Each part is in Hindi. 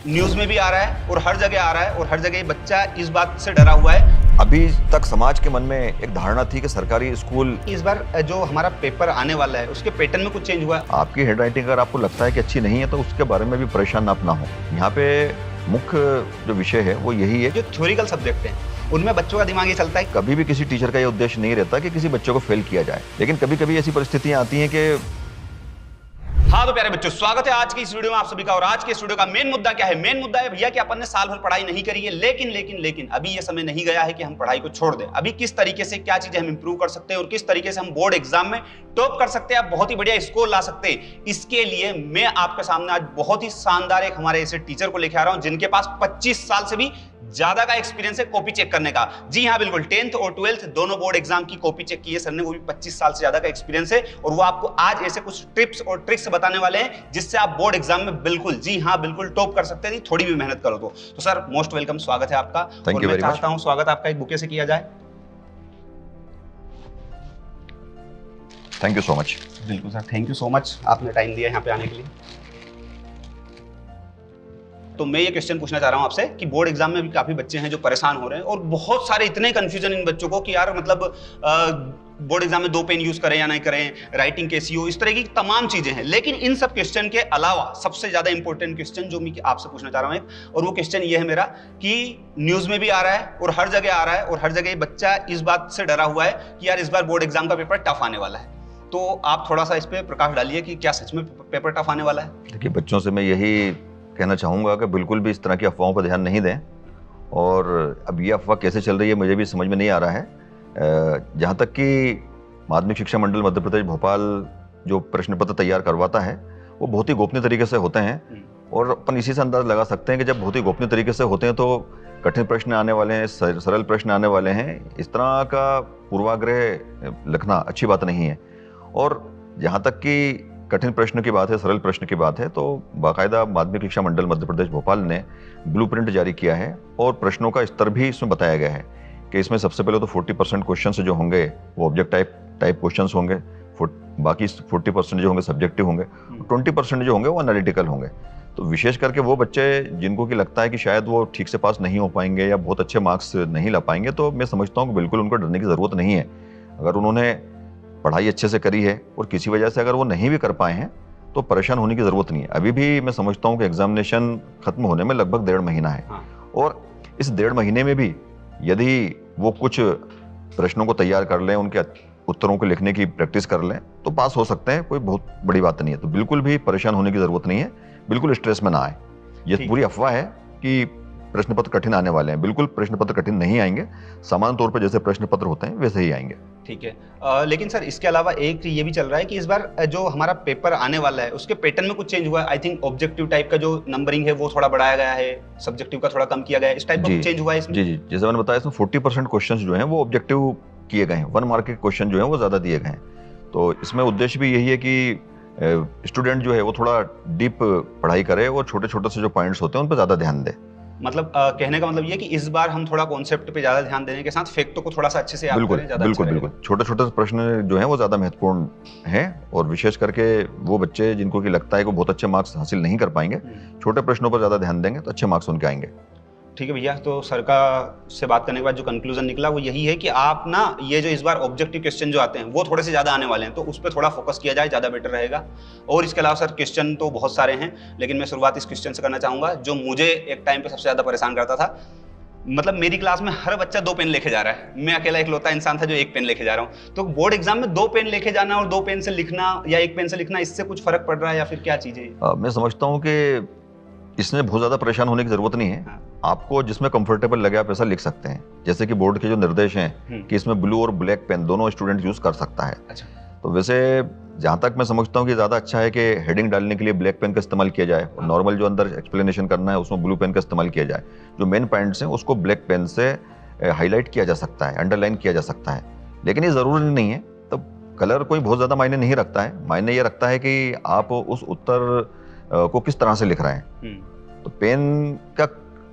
न्यूज में भी आ रहा है और हर जगह आ रहा है और हर जगह बच्चा इस बात से डरा हुआ है। अभी तक समाज के मन में एक धारणा थी कि सरकारी स्कूल, इस बार जो हमारा पेपर आने वाला है उसके पैटर्न में कुछ चेंज हुआ है। आपकी हैंडराइटिंग अगर आपको लगता है कि अच्छी नहीं है तो उसके बारे में भी परेशान आप ना हो। यहाँ पे मुख्य जो विषय है वो यही है। जो थ्योरिकल सब्जेक्ट है उनमें बच्चों का दिमाग ये चलता है। कभी भी किसी टीचर का ये उद्देश्य नहीं रहता कि किसी बच्चे को फेल किया जाए, लेकिन कभी कभी ऐसी परिस्थितियां आती हैं कि हाँ तो प्यारे बच्चों, स्वागत है आज की इस वीडियो में आप सभी का। और आज के इस वीडियो का मेन मुद्दा क्या है? मेन मुद्दा है भैया कि अपन ने साल भर पढ़ाई नहीं करी है, लेकिन अभी ये समय नहीं गया है कि हम पढ़ाई को छोड़ दें। अभी किस तरीके से क्या चीजें हम इंप्रूव कर सकते हैं और किस तरीके से हम बोर्ड एग्जाम में टॉप कर सकते हैं, आप बहुत ही बढ़िया स्कोर ला सकते हैं। इसके लिए मैं आपके सामने आज बहुत ही शानदार एक हमारे ऐसे टीचर को लेके आ रहा हूं जिनके पास 25 साल से भी ज्यादा का एक्सपीरियंस है कॉपी चेक करने का। जी हाँ बिल्कुल, 10th और 12th दोनों बोर्ड एग्जाम की कॉपी चेक की है सर ने, वो भी 25 साल से ज्यादा का एक्सपीरियंस है। और वो आपको आज ऐसे कुछ टिप्स और ट्रिक्स बताने वाले हैं जिससे आप बोर्ड एग्जाम में बिल्कुल, जी हाँ बिल्कुल टॉप कर सकते हैं, थोड़ी भी मेहनत करो तो सर मोस्ट वेलकम, स्वागत है आपका। Thank you very much. चाहता हूं स्वागत आपका एक बुके से किया जाए। Thank you so much. बिल्कुल sir, thank you so much, आपने टाइम दिया यहाँ पे आने के लिए। तो मैं ये क्वेश्चन पूछना चाह रहा हूँ आपसे कि बोर्ड एग्जाम में भी काफी बच्चे हैं जो परेशान हो रहे हैं और बहुत सारे इतने कंफ्यूजन इन बच्चों को कि यार मतलब बोर्ड एग्जाम में 2 पेन यूज करें या नहीं करें, राइटिंग कैसी हो, इस तरह की तमाम चीजें हैं। लेकिन इन सब क्वेश्चन के अलावा सबसे ज्यादा इंपॉर्टेंट क्वेश्चन जो मैं आपसे पूछना चाह रहा हूँ और वो क्वेश्चन ये है मेरा कि न्यूज में भी आ रहा है और हर जगह आ रहा है और हर जगह बच्चा इस बात से डरा हुआ है कि यार इस बार बोर्ड एग्जाम का पेपर टफ आने वाला है। तो आप थोड़ा सा इस पर प्रकाश डालिए कि क्या सच में पेपर टफ आने वाला है? देखिए, बच्चों से मैं यही कहना चाहूँगा कि बिल्कुल भी इस तरह की अफवाहों पर ध्यान नहीं दें। और अब ये अफवाह कैसे चल रही है मुझे भी समझ में नहीं आ रहा है। जहाँ तक कि माध्यमिक शिक्षा मंडल मध्य प्रदेश भोपाल जो प्रश्न पत्र तैयार करवाता है वो बहुत ही गोपनीय तरीके से होते हैं और अपन इसी से अंदाज लगा सकते हैं कि जब बहुत ही गोपनीय तरीके से होते हैं तो कठिन प्रश्न आने वाले हैं, सरल प्रश्न आने वाले हैं। इस तरह का पूर्वाग्रह लिखना अच्छी बात नहीं है। और जहाँ तक कि कठिन प्रश्न की बात है, सरल प्रश्न की बात है, तो बाकायदा माध्यमिक शिक्षा मंडल मध्य प्रदेश भोपाल ने ब्लूप्रिंट जारी किया है और प्रश्नों का स्तर भी इसमें बताया गया है कि इसमें सबसे पहले तो 40% क्वेश्चन जो होंगे वो ऑब्जेक्ट टाइप क्वेश्चन होंगे, बाकी 40% जो होंगे सब्जेक्टिव होंगे, 20% जो होंगे वो एनालिटिकल होंगे। तो विशेष करके वो बच्चे जिनको कि लगता है कि शायद वो ठीक से पास नहीं हो पाएंगे या बहुत अच्छे मार्क्स नहीं ला पाएंगे, तो मैं समझता हूँ कि बिल्कुल उनको डरने की ज़रूरत नहीं है। अगर उन्होंने पढ़ाई अच्छे से करी है और किसी वजह से अगर वो नहीं भी कर पाए हैं तो परेशान होने की ज़रूरत नहीं है। अभी भी मैं समझता हूँ कि एग्जामिनेशन खत्म होने में लगभग 1.5 महीना है। और इस 1.5 महीने में भी यदि वो कुछ प्रश्नों को तैयार कर लें, उनके उत्तरों को लिखने की प्रैक्टिस कर लें तो पास हो सकते हैं, कोई बहुत बड़ी बात नहीं है। तो बिल्कुल भी परेशान होने की ज़रूरत नहीं है, बिल्कुल स्ट्रेस में ना आए। ये पूरी अफवाह है कि प्रश्न पत्र कठिन आने वाले हैं, बिल्कुल प्रश्न पत्र कठिन नहीं आएंगे। सामान्य तौर पर जैसे प्रश्न पत्र होते हैं वैसे ही आएंगे। ठीक है। लेकिन सर इसके अलावा एक ये भी चल रहा है कि इस बार जो हमारा पेपर आने वाला है उसके पैटर्न में कुछ चेंज हुआ है। आई थिंक ऑब्जेक्टिव टाइप का जो नंबरिंग है वो थोड़ा बढ़ाया गया है, सब्जेक्टिव का थोड़ा कम किया गया है, इस टाइप का चेंज हुआ है इसमें? जी, जैसे मैंने बताया इसमें 40% क्वेश्चन जो हैं वो ऑब्जेक्टिव किए गए हैं, 1 मार्क के क्वेश्चन जो हैं वो ज़्यादा दिए गए हैं। तो इसमें उद्देश्य भी यही है कि स्टूडेंट जो है वो थोड़ा डीप पढ़ाई करे और छोटे छोटे से जो पॉइंट्स होते हैं उन पर ज़्यादा ध्यान दे। मतलब कहने का मतलब ये कि इस बार हम थोड़ा कॉन्सेप्ट पे ज्यादा ध्यान देने के साथ फैक्टों को थोड़ा सा अच्छे से याद करें, ज्यादा अच्छा बिल्कुल छोटे छोटे प्रश्न जो हैं वो ज़्यादा महत्वपूर्ण हैं। और विशेष करके वो बच्चे जिनको कि लगता है कि वो बहुत अच्छे मार्क्स हासिल नहीं कर पाएंगे, छोटे प्रश्नों पर ज़्यादा ध्यान देंगे तो अच्छे मार्क्स उनके आएंगे। ठीक है भैया, तो सर का से बात करने के बाद जो कंक्लूजन निकला वो यही है कि आप ना ये जो इस बार ऑब्जेक्टिव क्वेश्चन जो आते हैं वो थोड़े से ज़्यादा आने वाले हैं, तो उस पर थोड़ा फोकस किया जाए, ज़्यादा बेटर रहेगा। और इसके अलावा सर क्वेश्चन तो बहुत सारे हैं, लेकिन मैं शुरुआत इस क्वेश्चन से करना चाहूँगा जो मुझे एक टाइम पे सबसे ज़्यादा परेशान करता था। मतलब मेरी क्लास में हर बच्चा 2 पेन लेके जा रहा है, मैं अकेला इकलौता इंसान था जो 1 पेन लेके जा रहा हूँ। तो बोर्ड एग्जाम में 2 पेन लेके जाना और 2 पेन से लिखना या 1 पेन से लिखना, इससे कुछ फर्क पड़ रहा है या फिर क्या चीज़ें? मैं समझता हूँ कि इसमें बहुत ज़्यादा परेशान होने की ज़रूरत नहीं है। आपको जिसमें कंफर्टेबल लगे आप ऐसा लिख सकते हैं। जैसे कि बोर्ड के जो निर्देश हैं कि इसमें ब्लू और ब्लैक पेन दोनों स्टूडेंट यूज़ कर सकता है। अच्छा। तो वैसे जहाँ तक मैं समझता हूँ कि ज़्यादा अच्छा है कि हेडिंग डालने के लिए ब्लैक पेन का इस्तेमाल किया जाए और नॉर्मल जो अंदर एक्सप्लेनेशन करना है उसमें ब्लू पेन का इस्तेमाल किया जाए। जो मेन पॉइंट्स हैं उसको ब्लैक पेन से हाईलाइट किया जा सकता है, अंडरलाइन किया जा सकता है। लेकिन ये ज़रूरी नहीं है, तो कलर कोई बहुत ज़्यादा मायने नहीं रखता है। मायने ये रखता है कि आप उस उत्तर को किस तरह से लिख रहे हैं। तो पेन का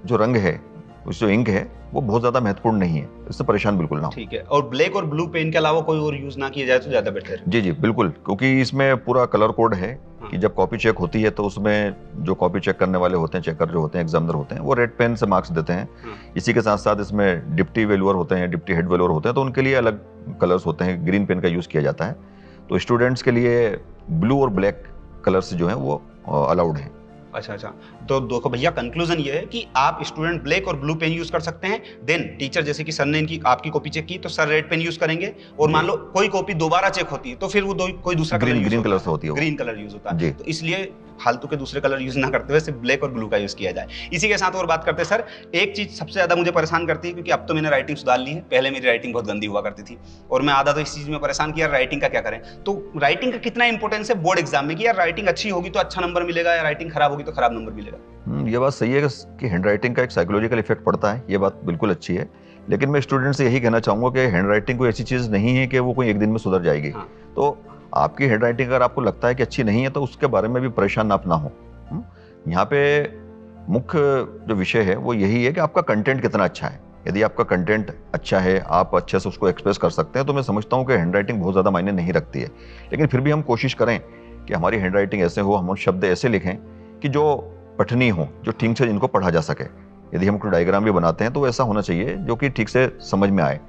जो रंग है, उस जो इंक है वो बहुत ज्यादा महत्वपूर्ण नहीं है, इससे परेशान बिल्कुल ना हो। ठीक है। और ब्लैक और ब्लू पेन के अलावा कोई और यूज ना किया जाए तो ज्यादा बेटर है? जी बिल्कुल, क्योंकि इसमें पूरा कलर कोड है कि जब कॉपी चेक होती है तो उसमें जो कॉपी चेक करने वाले होते हैं, चेकर जो होते हैं, एग्जामिनर होते हैं, वो रेड पेन से मार्क्स देते हैं। इसी के साथ साथ इसमें डिप्टी वैल्यूअर होते हैं, डिप्टी हेड वैल्यूअर होते हैं, तो उनके लिए अलग कलर्स होते हैं, ग्रीन पेन का यूज़ किया जाता है। तो स्टूडेंट्स के लिए ब्लू और ब्लैक कलर्स जो हैं वो अलाउड हैं। अच्छा अच्छा, तो देखो भैया कंक्लूजन ये है कि आप स्टूडेंट ब्लैक और ब्लू पेन यूज कर सकते हैं। देन टीचर, जैसे कि सर ने इनकी आपकी कॉपी चेक की तो सर रेड पेन यूज करेंगे, और मान लो कोई कॉपी दोबारा चेक होती है तो फिर वो कोई दूसरा ग्रीन कलर से होती है, ग्रीन कलर यूज होता है। तो इसलिए फालतू के दूसरे कलर यूज ना करते हुए सिर्फ ब्लैक और ब्लू का यूज किया जाए। इसी के साथ और बात करते हैं सर, एक चीज सबसे ज्यादा मुझे परेशान करती है, क्योंकि अब तो मैंने राइटिंग सुधार ली है, पहले मेरी राइटिंग बहुत गंदी हुआ करती थी और मैं आधा तो इस चीज में परेशान किया राइटिंग का क्या करें। तो राइटिंग का कितना इंपॉर्टेंस है बोर्ड एग्जाम में, कि यार राइटिंग अच्छी होगी तो अच्छा नंबर मिलेगा, या राइटिंग खराब होगी तो खराब नंबर मिलेगा? ये बात सही है कि हैंड राइटिंग का एक साइकोलॉजिकल इफेक्ट पड़ता है, ये बात बिल्कुल अच्छी है। लेकिन मैं स्टूडेंट से यही कहना चाहूंगा कि हैंड राइटिंग कोई ऐसी चीज़ नहीं है कि वो कोई एक दिन में सुधर जाएगी। तो आपकी हैंड राइटिंग अगर आपको लगता है कि अच्छी नहीं है तो उसके बारे में भी परेशान आप ना हो। यहाँ पे मुख्य जो विषय है वो यही है कि आपका कंटेंट कितना अच्छा है। यदि आपका कंटेंट अच्छा है, आप अच्छे से उसको एक्सप्रेस कर सकते हैं, तो मैं समझता हूँ कि हैंड राइटिंग बहुत ज़्यादा मायने नहीं रखती है। लेकिन फिर भी हम कोशिश करें कि हमारी हैंड राइटिंग ऐसे हो, हम शब्द ऐसे लिखें कि जो पठनीय हो, जो ठीक से इनको पढ़ा जा सके। यदि हम कोई डायग्राम भी बनाते हैं तो ऐसा होना चाहिए जो कि ठीक से समझ में आए।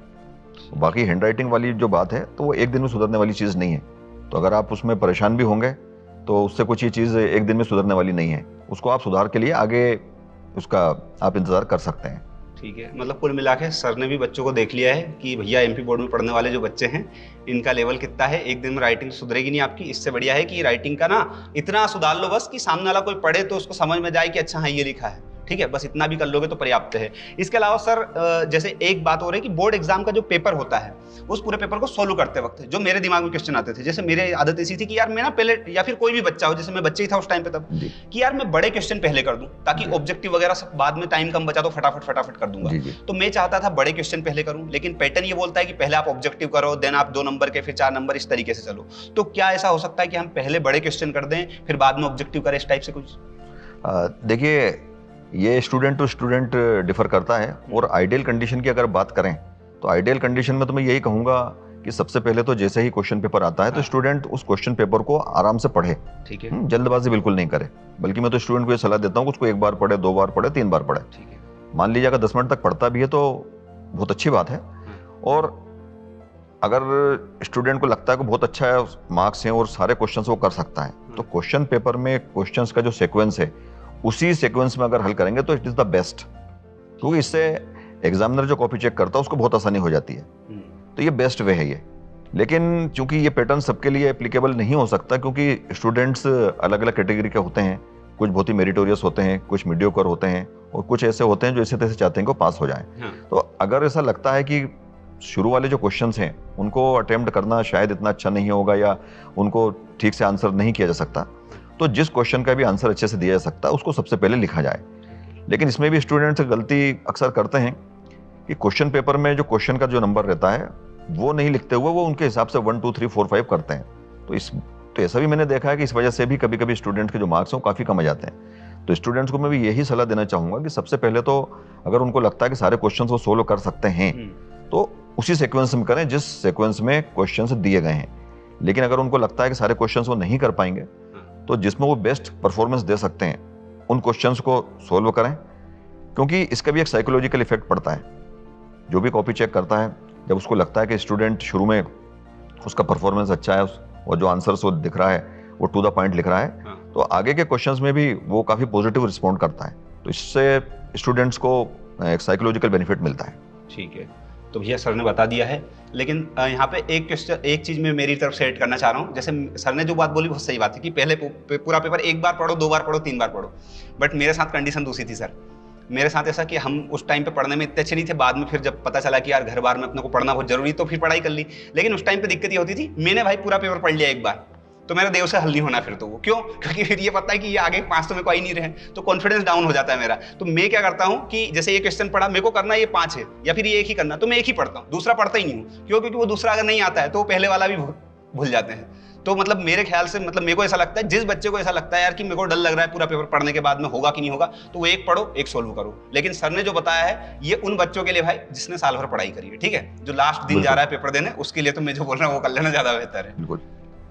बाकी हैंड राइटिंग वाली जो बात है तो वो एक दिन में सुधरने वाली चीज़ नहीं है। तो अगर आप उसमें परेशान भी होंगे तो उससे कुछ ये चीज़ एक दिन में सुधरने वाली नहीं है। उसको आप सुधार के लिए आगे उसका आप इंतज़ार कर सकते हैं। ठीक है, मतलब कुल मिला के सर ने भी बच्चों को देख लिया है कि भैया एमपी बोर्ड में पढ़ने वाले जो बच्चे हैं इनका लेवल कितना है, एक दिन में राइटिंग सुधरेगी नहीं आपकी। इससे बढ़िया है कि राइटिंग का ना इतना सुधार लो बस कि सामने वाला कोई पढ़े तो उसको समझ में जाए कि अच्छा हाँ ये लिखा है। ठीक है, बस इतना भी कर लोगे तो पर्याप्त है। इसके अलावा सर जैसे एक बात हो रही है कि बोर्ड एग्जाम का जो पेपर होता है उस पूरे पेपर को सोल्व करते वक्त जो मेरे दिमाग में क्वेश्चन आते थे, जैसे मेरी आदत ऐसी थी कि यार मैं ना पहले, या फिर कोई भी बच्चा हो, जैसे मैं बच्चे ही था उस टाइम पे तब, कि यार मैं बड़े क्वेश्चन पहले कर दूं ताकि ऑब्जेक्टिव वगैरह सब बाद में टाइम कम बचा तो फटाफट कर दूंगा। तो मैं चाहता था बड़े क्वेश्चन पहले करूं, लेकिन पैटर्न ये बोलता है कि पहले आप ऑब्जेक्टिव करो, देन आप 2 नंबर के, फिर 4 नंबर, इस तरीके से चलो। तो क्या ऐसा हो सकता है कि हम पहले बड़े क्वेश्चन कर दें फिर बाद में ऑब्जेक्टिव करें, इस टाइप से कुछ? देखिए, ये स्टूडेंट टू स्टूडेंट डिफर करता है। और आइडियल कंडीशन की अगर बात करें तो आइडियल कंडीशन में तो मैं यही कहूँगा कि सबसे पहले तो जैसे ही क्वेश्चन पेपर आता है तो स्टूडेंट उस क्वेश्चन पेपर को आराम से पढ़े। ठीक है, जल्दबाजी बिल्कुल नहीं करे। बल्कि मैं तो स्टूडेंट को ये सलाह देता हूँ कि उसको 1 बार पढ़े, 2 बार पढ़े, 3 बार पढ़े। ठीक है, मान लीजिए अगर 10 मिनट तक पढ़ता भी है तो बहुत अच्छी बात है। और अगर स्टूडेंट को लगता है कि बहुत अच्छा है, मार्क्स हैं और सारे क्वेश्चंस वो कर सकता है, तो क्वेश्चन पेपर में क्वेश्चंस का जो सीक्वेंस है उसी सीक्वेंस में अगर हल करेंगे तो इट इज द बेस्ट। क्योंकि इससे एग्जामिनर जो कॉपी चेक करता है उसको बहुत आसानी हो जाती है। तो ये बेस्ट वे है ये। लेकिन चूंकि ये पैटर्न सबके लिए एप्लीकेबल नहीं हो सकता, क्योंकि स्टूडेंट्स अलग अलग कैटेगरी के होते हैं। कुछ बहुत ही मेरिटोरियस होते हैं, कुछ मीडियोकर होते हैं, और कुछ ऐसे होते हैं जो इसे तैसे चाहते हैं कि पास हो जाएं। तो अगर ऐसा लगता है कि शुरू वाले जो क्वेश्चंस हैं उनको अटेम्प्ट करना शायद इतना अच्छा नहीं होगा या उनको ठीक से आंसर नहीं किया जा सकता, तो जिस क्वेश्चन का भी आंसर अच्छे से दिया जा सकता है उसको सबसे पहले लिखा जाए। लेकिन इसमें भी स्टूडेंट्स गलती अक्सर करते हैं कि क्वेश्चन पेपर में जो क्वेश्चन का जो नंबर रहता है वो नहीं लिखते हुए वो उनके हिसाब से 1 2 3 4 5 करते हैं। तो ऐसा भी मैंने देखा है कि इस वजह से भी कभी कभी स्टूडेंट्स के जो मार्क्स हैं वो काफ़ी कम आ जाते हैं। तो स्टूडेंट्स को मैं भी यही सलाह देना चाहूँगा कि सबसे पहले तो अगर उनको लगता है कि सारे क्वेश्चन वो सोल्व कर सकते हैं तो उसी सीक्वेंस में करें जिस सीक्वेंस में क्वेश्चन दिए गए हैं। लेकिन अगर उनको लगता है कि सारे क्वेश्चन वो नहीं कर पाएंगे तो जिसमें वो बेस्ट परफॉर्मेंस दे सकते हैं उन क्वेश्चंस को सोल्व करें। क्योंकि इसका भी एक साइकोलॉजिकल इफेक्ट पड़ता है। जो भी कॉपी चेक करता है, जब उसको लगता है कि स्टूडेंट शुरू में उसका परफॉर्मेंस अच्छा है और जो आंसर्स वो दिख रहा है वो टू द पॉइंट लिख रहा है, तो आगे के क्वेश्चंस में भी वो काफ़ी पॉजिटिव रिस्पॉन्ड करता है। तो इससे स्टूडेंट्स को एक साइकोलॉजिकल बेनिफिट मिलता है। ठीक है, तो भैया सर ने बता दिया है। लेकिन यहाँ पे एक चीज़ मैं मेरी तरफ से ऐड करना चाह रहा हूँ। जैसे सर ने जो बात बोली बहुत सही बात है कि पहले पूरा पेपर 1 बार पढ़ो, 2 बार पढ़ो, 3 बार पढ़ो। बट मेरे साथ कंडीशन दूसरी थी सर। मेरे साथ ऐसा कि हम उस टाइम पे पढ़ने में इतने अच्छे नहीं थे। बाद में फिर जब पता चला कि यार घर बार में अपने को पढ़ना बहुत जरूरी, तो फिर पढ़ाई कर ली। लेकिन उस टाइम पे दिक्कत ये होती थी, मैंने भाई पूरा पेपर पढ़ लिया 1 बार तो मेरा देव से हल नहीं होना फिर। तो वो क्यों? क्योंकि फिर ये पता है कि ये आगे 5 तो मेरे को आई नहीं रहे, तो कॉन्फिडेंस डाउन हो जाता है मेरा। तो मैं क्या करता हूँ कि जैसे ये क्वेश्चन पढ़ा, मेरे को करना ये 5 है या फिर ये 1 ही करना, तो मैं 1 ही पढ़ता हूँ, दूसरा पढ़ता ही नहीं हूँ। क्यों? क्योंकि वो दूसरा अगर नहीं आता है तो पहले वाला भी भूल जाते हैं। तो मतलब मेरे ख्याल से, मतलब मेरे को ऐसा लगता है, जिस बच्चे को ऐसा लगता है यार कि मेरे को डर लग रहा है पूरा पेपर पढ़ने के बाद में होगा कि नहीं होगा, तो वो 1 पढ़ो, 1 सोल्व करो। लेकिन सर ने जो बताया है ये उन बच्चों के लिए भाई जिसने साल भर पढ़ाई करी है। ठीक है, जो लास्ट दिन जा रहा है पेपर देने, उसके लिए तो मैं जो बोल रहा हूँ वो कर लेना ज्यादा बेहतर है। बिल्कुल,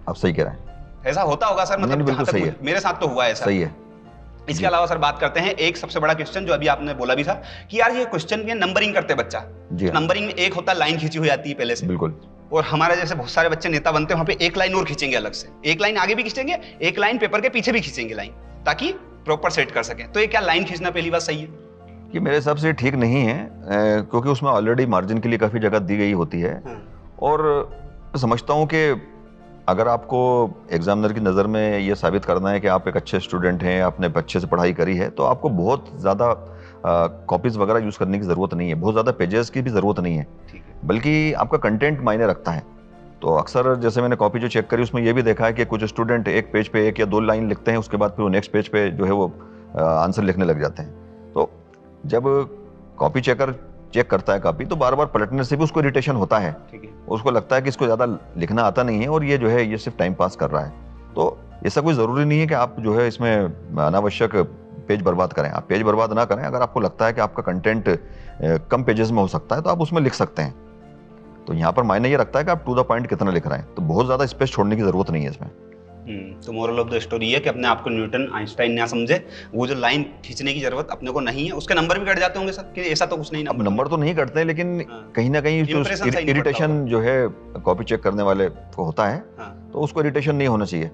आप सही कह रहे हैं। ऐसा होता होगा सर, मतलब बिल्कुल सही है, मेरे साथ तो हुआ है सर। सही है। इसके अलावा सर बात करते हैं एक सबसे बड़ा क्वेश्चन जो अभी आपने बोला भी था कि यार ये क्वेश्चन में नंबरिंग करते बच्चा, तो नंबरिंग में एक होता है लाइन खींची हुई आती है पहले से, बिल्कुल, और हमारे जैसे बहुत सारे बच्चे नेता बनते हैं वहां पे एक लाइन और खींचेंगे अलग से, एक लाइन आगे भी खींचेंगे, एक लाइन पेपर के पीछे भी खींचेंगे लाइन, ताकि प्रॉपर सेट कर सके। तो ये क्या लाइन खींचना पहली बात सही है? ये मेरे हिसाब से ठीक नहीं है, क्योंकि उसमें ऑलरेडी मार्जिन के लिए काफ़ी जगह दी गई होती है। और मैं समझता हूँ कि अगर आपको एग्जामिनर की नज़र में ये साबित करना है कि आप एक अच्छे स्टूडेंट हैं, आपने अच्छे से पढ़ाई करी है, तो आपको बहुत ज़्यादा कॉपीज़ वगैरह यूज़ करने की ज़रूरत नहीं है, बहुत ज़्यादा पेजेस की भी ज़रूरत नहीं है, बल्कि आपका कंटेंट मायने रखता है। तो अक्सर जैसे मैंने कॉपी जो चेक करी उसमें ये भी देखा है कि कुछ स्टूडेंट एक पेज पे 1 या 2 लाइन लिखते हैं, उसके बाद फिर वो नेक्स्ट पेज पे जो है वो आंसर लिखने लग जाते हैं। तो जब कॉपी चेकर चेक करता है कॉपी, तो बार बार पलटने से भी उसको इरिटेशन होता है, उसको लगता है कि इसको ज़्यादा लिखना आता नहीं है और ये जो है ये सिर्फ टाइम पास कर रहा है। तो ऐसा कोई ज़रूरी नहीं है कि आप जो है इसमें अनावश्यक पेज बर्बाद करें, आप पेज बर्बाद ना करें। अगर आपको लगता है कि आपका कंटेंट कम पेजेस में हो सकता है तो आप उसमें लिख सकते हैं। तो यहाँ पर मायने ये रखता है कि आप टू द पॉइंट कितना लिख रहे हैं, तो बहुत ज़्यादा स्पेस छोड़ने की ज़रूरत नहीं है इसमें। तो मोरल ऑफ द स्टोरी है कि अपने आप को न्यूटन आइंस्टाइन ना समझे, वो जो लाइन खींचने की जरूरत अपने को नहीं है, उसके नंबर भी कट जाते होंगे सर, कि ऐसा तो कुछ नहीं। अब नंबर तो नहीं कटते, लेकिन कहीं ना कहीं इरिटेशन जो है कॉपी चेक करने वाले को होता है, तो उसको इरिटेशन नहीं होना चाहिए।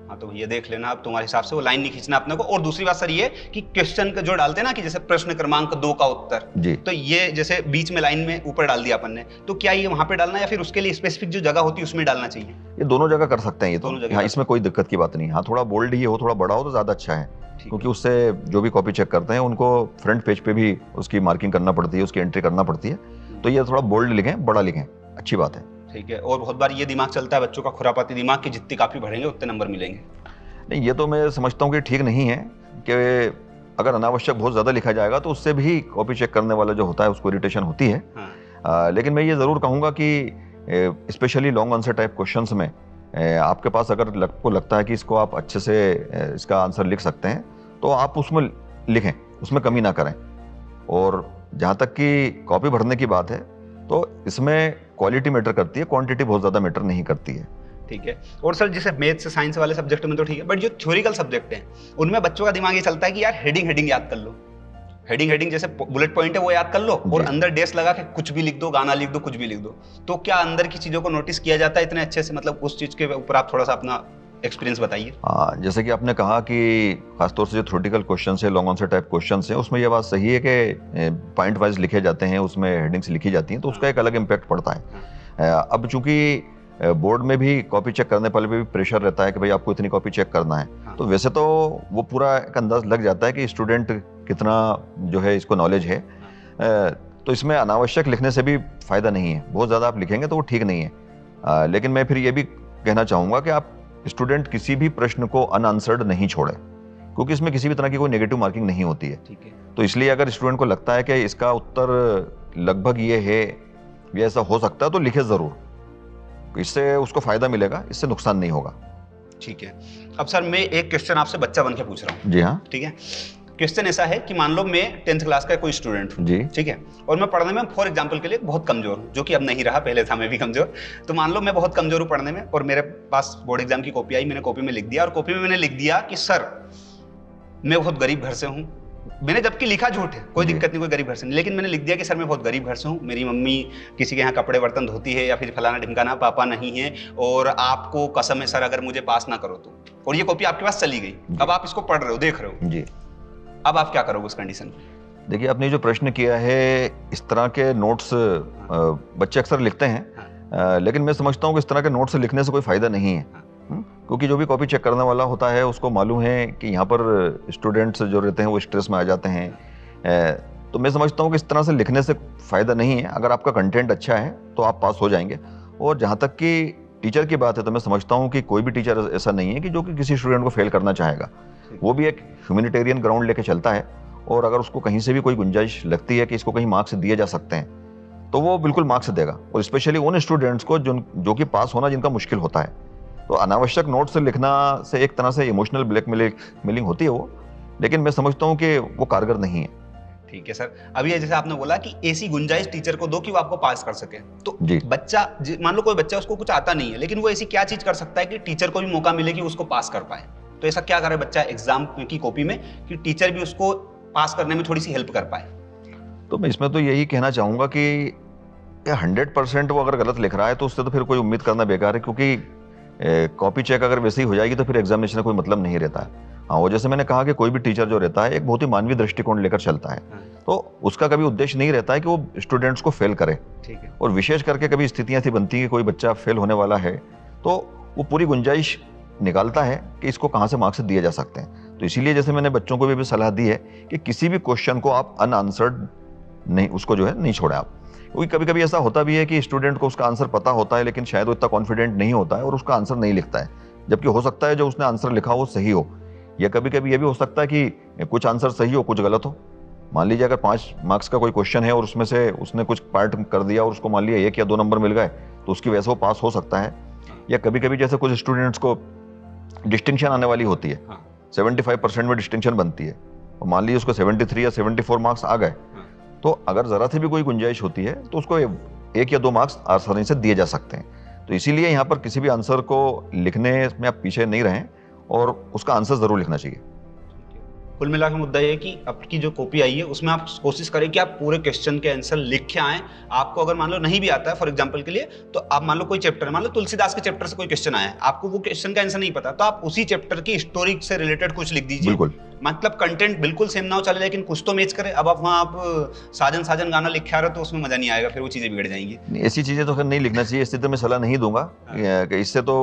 हाँ, तो ये देख लेना आप, तुम्हारे हिसाब से वो लाइन नहीं खींचना अपने को। और दूसरी बात सर ये कि क्वेश्चन का जो डालते हैं ना, कि जैसे प्रश्न क्रमांक 2 का उत्तर जी, तो ये जैसे बीच में लाइन में ऊपर डाल दिया अपन ने, तो क्या ये वहां पे डालना है या फिर उसके लिए स्पेसिफिक जो जगह होती है उसमें डालना चाहिए? ये दोनों जगह कर सकते हैं, ये तो हाँ, इसमें कोई दिक्कत की बात नहीं। हाँ, थोड़ा बोल्ड ही हो, थोड़ा बड़ा हो तो ज्यादा अच्छा है, क्योंकि उससे जो भी कॉपी चेक करते हैं उनको फ्रंट पेज पे भी उसकी मार्किंग करना पड़ती है, उसकी एंट्री करना पड़ती है। तो ये थोड़ा बोल्ड लिखें, बड़ा लिखें, अच्छी बात है। ठीक है। और बहुत बार ये दिमाग चलता है बच्चों का, खुरापाती दिमाग, कि जितनी काफी भरेंगे उतने नंबर मिलेंगे। नहीं, ये तो मैं समझता हूँ कि ठीक नहीं है, कि अगर अनावश्यक बहुत ज़्यादा लिखा जाएगा तो उससे भी कॉपी चेक करने वाला जो होता है उसको इरिटेशन होती है। लेकिन मैं ये ज़रूर कहूँगा कि specially long answer type questions में आपके पास अगर आपको लगता है कि इसको आप अच्छे से इसका आंसर लिख सकते हैं, तो आप उसमें लिखें, उसमें कमी ना करें। और जहाँ तक कि कॉपी भरने की बात है, तो इसमें क्वालिटी मैटर करती है, क्वांटिटी बहुत ज़्यादा मैटर नहीं करती है। ठीक है। और सर जैसे मैथ्स साइंस वाले सब्जेक्ट में तो ठीक है, बट जो थ्योरिकल सब्जेक्ट हैं उनमें बच्चों का दिमाग ये चलता है कि यार हेडिंग याद कर लो, हेडिंग जैसे बुलेट पॉइंट है वो याद कर लो, और अंदर डैश लगा के कुछ भी लिख दो, गाना लिख दो, कुछ भी लिख दो। तो क्या अंदर की चीजों को नोटिस किया जाता है इतने अच्छे से? मतलब उस चीज के ऊपर आप थोड़ा सा अपना एक्सपीरियंस बताइए। जैसे कि आपने कहा कि खासतौर से जो थ्योरेटिकल क्वेश्चन है, लॉन्ग आंसर टाइप क्वेश्चन है, उसमें ये बात सही है कि पॉइंट वाइज लिखे जाते हैं, उसमें हेडिंग्स लिखी जाती हैं, तो उसका एक अलग इम्पैक्ट पड़ता है। अब चूंकि बोर्ड में भी कॉपी चेक करने वाले पे भी प्रेशर रहता है कि भाई आपको इतनी कॉपी चेक करना है, तो वैसे तो वो पूरा एक अंदाज लग जाता है कि स्टूडेंट कितना जो है इसको नॉलेज है। तो इसमें अनावश्यक लिखने से भी फायदा नहीं है, बहुत ज़्यादा आप लिखेंगे तो वो ठीक नहीं है। लेकिन मैं फिर ये भी कहना चाहूँगा कि आप स्टूडेंट किसी भी प्रश्न को अनआंसर्ड नहीं छोड़े, क्योंकि इसमें किसी भी तरह की कोई नेगेटिव मार्किंग नहीं होती है। ठीक है। तो इसलिए अगर स्टूडेंट को लगता है कि इसका उत्तर लगभग ये है या ऐसा हो सकता है, तो लिखे ज़रूर, इससे उसको फायदा मिलेगा, इससे नुकसान नहीं होगा। ठीक है। अब सर मैं एक क्वेश्चन आपसे बच्चा बन के पूछ रहा हूँ। जी हाँ। ठीक है। क्वेश्चन ऐसा है कि मान लो मैं 10th क्लास का कोई स्टूडेंट हूँ, जी, ठीक है, और मैं पढ़ने में फॉर एग्जांपल के लिए बहुत कमजोर हूँ, जो कि अब नहीं रहा, पहले था मैं भी कमजोर। तो मान लो मैं बहुत कमजोर हूँ पढ़ने में, और मेरे पास बोर्ड एग्जाम की कॉपी आई, मैंने कॉपी में लिख दिया, और कॉपी में मैंने लिख दिया कि सर मैं बहुत गरीब घर से हूँ। मैंने जबकि लिखा झूठ है, कोई दिक्कत नहीं, कोई गरीब घर से नहीं, लेकिन मैंने लिख दिया कि सर मैं बहुत गरीब घर से हूँ, मेरी मम्मी किसी के यहाँ कपड़े बर्तन धोती है, या फिर फलाना ढिमकाना, पापा नहीं है, और आपको कसम है सर अगर मुझे पास ना करो तो। और ये कॉपी आपके पास चली गई, अब आप इसको पढ़ रहे हो, देख रहे हो जी, अब आप क्या करोगे उस कंडीशन में? देखिए, आपने जो प्रश्न किया है, इस तरह के नोट्स बच्चे अक्सर लिखते हैं, लेकिन मैं समझता हूँ कि इस तरह के नोट्स लिखने से कोई फायदा नहीं है, क्योंकि जो भी कॉपी चेक करने वाला होता है उसको मालूम है कि यहाँ पर स्टूडेंट्स जो रहते हैं वो स्ट्रेस में आ जाते हैं। तो मैं समझता हूँ कि इस तरह से लिखने से फायदा नहीं है। अगर आपका कंटेंट अच्छा है तो आप पास हो जाएंगे। और जहाँ तक कि टीचर की बात है, तो मैं समझता हूँ कि कोई भी टीचर ऐसा नहीं है कि जो कि किसी स्टूडेंट को फेल करना चाहेगा। वो भी एक ह्यूमैनिटेरियन ग्राउंड लेके चलता है, और अगर उसको कहीं से भी कोई गुंजाइश लगती है कि इसको कहीं मार्क्स दिए जा सकते हैं, तो वो बिल्कुल मार्क्स देगा, और स्पेशली उन स्टूडेंट्स को जो कि पास होना जिनका मुश्किल होता है। तो अनावश्यक नोट्स लिखना से एक तरह से इमोशनल ब्लैकमेलिंग होती है वो, लेकिन मैं समझता हूँ कि वो कारगर नहीं है। ठीक है सर। अभी ये जैसे आपने बोला कि ऐसी गुंजाइश टीचर को दो कि वो आपको पास कर सके, तो बच्चा मान लो कोई बच्चा उसको कुछ आता नहीं है, लेकिन वो ऐसी क्या चीज कर सकता है कि टीचर को भी मौका मिले कि उसको पास कर पाए, तो ऐसा क्या करे बच्चा एग्जाम की कॉपी में कि टीचर भी उसको पास करने में थोड़ी सी हेल्प कर पाए? तो मैं इसमें तो यही कहना चाहूंगा कि 100% वो अगर गलत लिख रहा है तो उससे तो फिर कोई उम्मीद करना बेकार है, क्योंकि कॉपी चेक अगर वैसे ही हो जाएगी तो फिर एग्जामिनेशन का कोई मतलब नहीं रहता है। हाँ, वो जैसे मैंने कहा कि कोई भी टीचर जो रहता है एक बहुत ही मानवीय दृष्टिकोण लेकर चलता है, तो उसका कभी उद्देश्य नहीं रहता है कि वो स्टूडेंट्स को फेल करे। ठीक है। और विशेष करके कभी स्थितियां ऐसी बनती हैं कि कोई बच्चा फेल होने वाला है तो वो पूरी गुंजाइश निकालता है कि इसको कहाँ से मार्क्स दिए जा सकते हैं। तो इसीलिए जैसे मैंने बच्चों को भी सलाह दी है कि किसी भी क्वेश्चन को आप अनआंसर्ड नहीं, उसको जो है नहीं छोड़े आप, क्योंकि कभी कभी ऐसा होता भी है कि स्टूडेंट को उसका आंसर पता होता है लेकिन शायद वो इतना कॉन्फिडेंट नहीं होता है और उसका आंसर नहीं लिखता है, जबकि हो सकता है जो उसने आंसर लिखा हो वो सही हो, या कभी कभी ये भी हो सकता है कि कुछ आंसर सही हो कुछ गलत हो। मान लीजिए अगर 5 मार्क्स का कोई क्वेश्चन है और उसमें से उसने कुछ पार्ट कर दिया और उसको मान लिया 1 या 2 नंबर मिल गए तो उसकी वजह से वो पास हो सकता है। या कभी कभी जैसे कुछ स्टूडेंट्स को डिस्टिंक्शन आने वाली होती है, 75% में डिस्टिंक्शन बनती है और मान लीजिए उसको 73 या 74 मार्क्स आ गए, तो अगर जरा सी भी कोई गुंजाइश होती है तो उसको 1 या 2 मार्क्स आसानी से दिए जा सकते हैं। तो इसीलिए यहाँ पर किसी भी आंसर को लिखने में आप पीछे नहीं रहें और उसका आंसर जरूर लिखना चाहिए। कुल मिला के मुद्दा ये कि आपकी जो कॉपी आई है उसमें आप कोशिश करें कि आप पूरे क्वेश्चन के आंसर लिख के आएं। आपको अगर मान लो नहीं भी आता है, फॉर एग्जांपल के लिए, तो आप मान लो कोई चैप्टर है, मान लो तुलसीदास के चैप्टर से कोई क्वेश्चन आया है, आपको वो क्वेश्चन का आंसर नहीं पता, तो आप उसी चैप्टर की स्टोरी से रिलेटेड कुछ लिख दीजिए। बिल्कुल। मतलब कंटेंट बिल्कुल सेम ना हो चले, लेकिन कुछ तो मैच करे। अब आप वहाँ आप साजन साजन गाना लिखा रहे हो तो उसमें मजा नहीं आएगा, फिर वो चीजें बिगड़ जाएंगी। ऐसी चीजें तो फिर नहीं लिखना चाहिए, इससे तो मैं सलाह नहीं दूंगा कि इससे तो